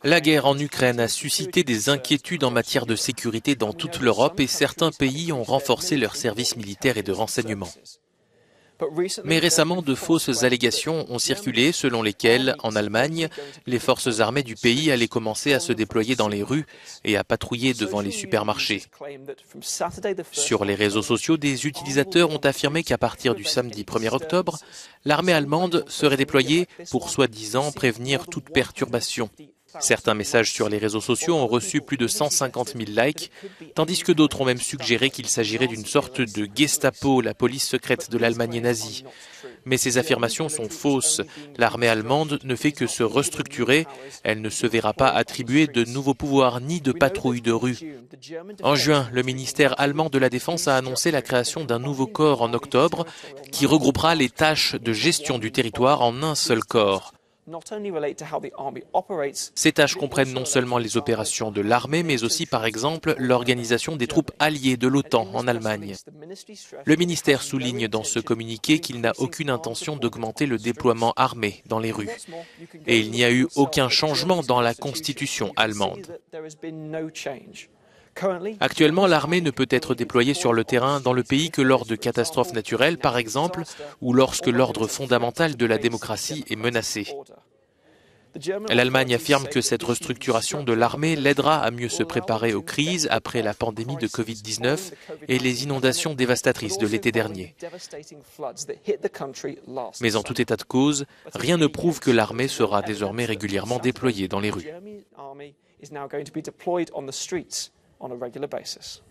La guerre en Ukraine a suscité des inquiétudes en matière de sécurité dans toute l'Europe et certains pays ont renforcé leurs services militaires et de renseignement. Mais récemment, de fausses allégations ont circulé selon lesquelles, en Allemagne, les forces armées du pays allaient commencer à se déployer dans les rues et à patrouiller devant les supermarchés. Sur les réseaux sociaux, des utilisateurs ont affirmé qu'à partir du samedi 1er octobre, l'armée allemande serait déployée pour soi-disant prévenir toute perturbation. Certains messages sur les réseaux sociaux ont reçu plus de 150 000 likes, tandis que d'autres ont même suggéré qu'il s'agirait d'une sorte de Gestapo, la police secrète de l'Allemagne nazie. Mais ces affirmations sont fausses. L'armée allemande ne fait que se restructurer. Elle ne se verra pas attribuer de nouveaux pouvoirs ni de patrouille de rue. En juin, le ministère allemand de la Défense a annoncé la création d'un nouveau corps en octobre qui regroupera les tâches de gestion du territoire en un seul corps. Ces tâches comprennent non seulement les opérations de l'armée, mais aussi, par exemple, l'organisation des troupes alliées de l'OTAN en Allemagne. Le ministère souligne dans ce communiqué qu'il n'a aucune intention d'augmenter le déploiement armé dans les rues. Et il n'y a eu aucun changement dans la constitution allemande. Actuellement, l'armée ne peut être déployée sur le terrain dans le pays que lors de catastrophes naturelles, par exemple, ou lorsque l'ordre fondamental de la démocratie est menacé. L'Allemagne affirme que cette restructuration de l'armée l'aidera à mieux se préparer aux crises après la pandémie de Covid-19 et les inondations dévastatrices de l'été dernier. Mais en tout état de cause, rien ne prouve que l'armée sera désormais régulièrement déployée dans les rues. on a regular basis.